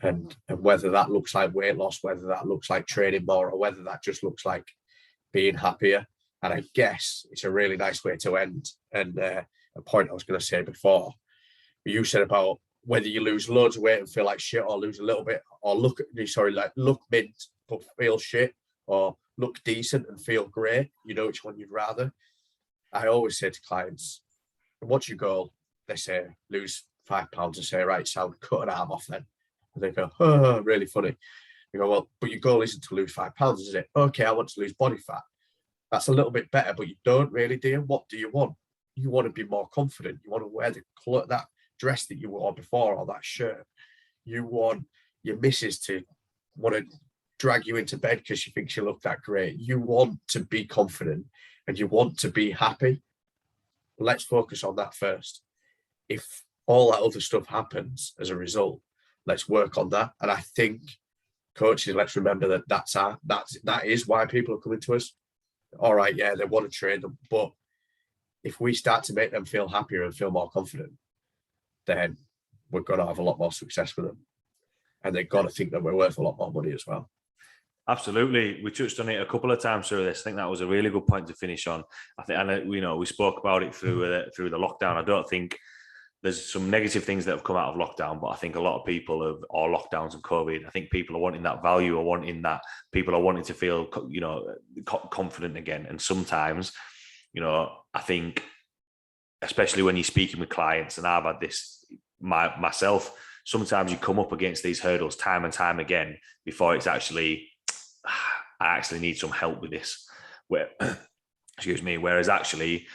and whether that looks like weight loss, whether that looks like training more, or whether that just looks like being happier. And I guess it's a really nice way to end. And a point I was going to say before, you said about whether you lose loads of weight and feel like shit, or lose a little bit, or look mint but feel shit, or look decent and feel great. You know which one you'd rather. I always say to clients, what's your goal? They say, lose 5 pounds. I say, right, sound, cut an arm off then. And they go, oh, really funny. You go, well, but your goal isn't to lose 5 pounds, is it? Okay, I want to lose body fat. That's a little bit better, but you don't really, do you? What do you want? You want to be more confident. You want to wear that dress that you wore before, or that shirt. You want your missus to want to drag you into bed because she thinks you look that great. You want to be confident and you want to be happy. Let's focus on that first. If all that other stuff happens as a result, let's work on that. And I think coaches, let's remember that that is why people are coming to us. All right, yeah, they want to train them, but if we start to make them feel happier and feel more confident, then we're going to have a lot more success with them. And they've got to think that we're worth a lot more money as well. Absolutely. We touched on it a couple of times through this. I think that was a really good point to finish on. I think, and we spoke about it through the lockdown. I don't think there's some negative things that have come out of lockdown, but I think a lot of people or lockdowns and COVID, I think people are wanting that value, or wanting that, people are wanting to feel, confident again. And sometimes, I think, especially when you're speaking with clients, and I've had this myself, sometimes you come up against these hurdles time and time again before it's actually, I actually need some help with this. Excuse me. Whereas actually,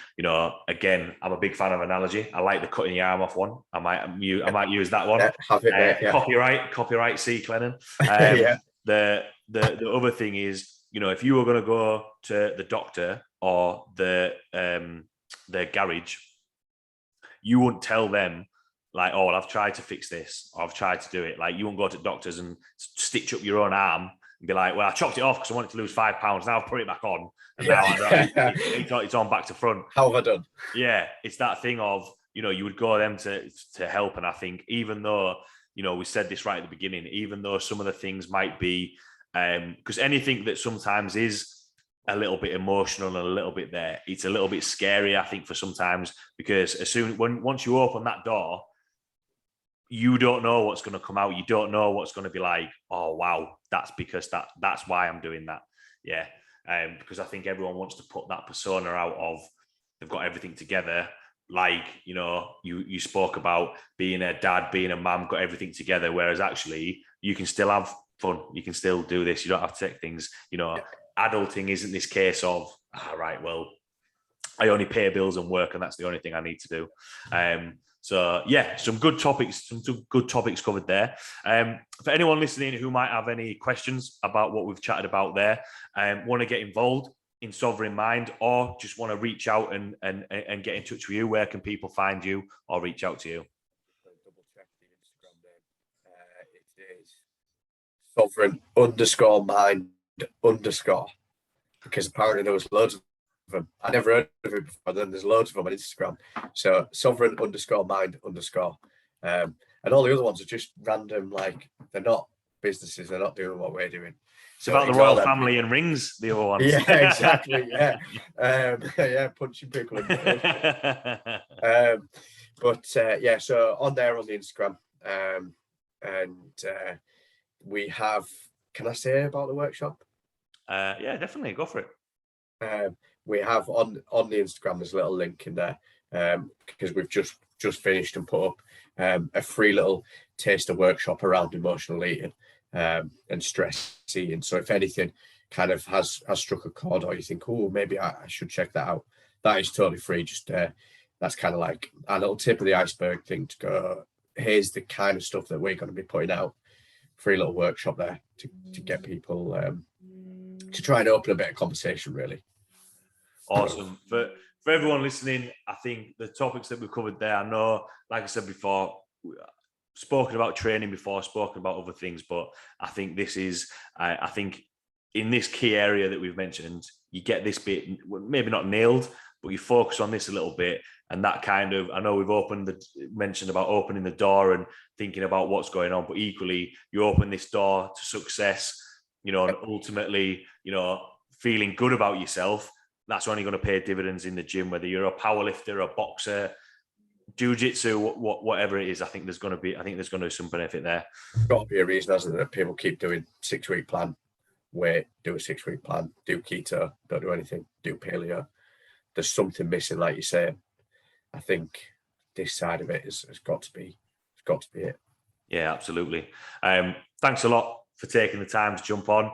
again, I'm a big fan of analogy. I like the cutting your arm off one. I might use that one. Copyright C. Clennan. Yeah. The other thing is, if you were going to go to the doctor or the garage, you wouldn't tell them like, oh, well, I've tried to fix this, or I've tried to do it. Like, you won't go to doctors and stitch up your own arm and be like, well, I chopped it off because I wanted to lose 5 pounds. Now I've put it back on. And now it's on back to front. How have I done? Yeah, it's that thing of, you would go them to help. And I think even though, we said this right at the beginning, even though some of the things might be, because anything that sometimes is a little bit emotional and a little bit there, it's a little bit scary, I think, for sometimes, because once you open that door, you don't know what's going to come out. You don't know what's going to be like, oh, wow, that's because that's why I'm doing that. Yeah. Because I think everyone wants to put that persona out of they've got everything together. Like, you spoke about being a dad, being a mum, got everything together. Whereas actually you can still have fun. You can still do this. You don't have to take things, adulting isn't this case of, right, well, I only pay bills and work and that's the only thing I need to do. So yeah, some good topics covered there. For anyone listening who might have any questions about what we've chatted about there, want to get involved in Sovereign Mind, or just want to reach out and get in touch with you, where can people find you or reach out to you? Double check the Instagram name. It is Sovereign_Mind_, because apparently there was loads of them. I never heard of it before. Then there's loads of them on Instagram. So Sovereign_Mind_. And all the other ones are just random, like they're not businesses. They're not doing what we're doing. It's about the royal family and rings, the other ones. Yeah, exactly. Yeah. Yeah, punching people in the head. Yeah, so on there on the Instagram. We have, can I say about the workshop? Yeah, definitely. Go for it. We have on the Instagram, there's a little link in there, because we've just finished and put up a free little taster workshop around emotional eating and stress eating. So if anything kind of has struck a chord, or you think, oh, maybe I should check that out, that is totally free. Just that's kind of like a little tip of the iceberg thing to go, here's the kind of stuff that we're going to be putting out. Free little workshop there to get people to try and open a bit of conversation, really. Awesome. For everyone listening, I think the topics that we've covered there, I know, like I said before, spoken about training before, spoken about other things, but I think this is, I think in this key area that we've mentioned, you get this bit, maybe not nailed, but you focus on this a little bit. And that kind of, I know we've mentioned about opening the door and thinking about what's going on, but equally you open this door to success, and ultimately, feeling good about yourself. That's only going to pay dividends in the gym, whether you're a powerlifter, a boxer, jiu-jitsu, whatever it is. I think there's going to be some benefit there. Got to be a reason, hasn't it, that people keep doing 6-week plan, wait, do a 6-week plan, do keto, don't do anything, do paleo. There's something missing, like you say. I think this side of it has got to be it. Yeah, absolutely. Thanks a lot for taking the time to jump on.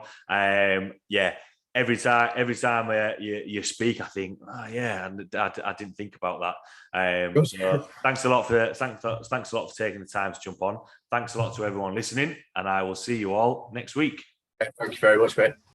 Every time you speak, I think, and I didn't think about that. So thanks a lot for taking the time to jump on. Thanks a lot to everyone listening, and I will see you all next week. Thank you very much, mate.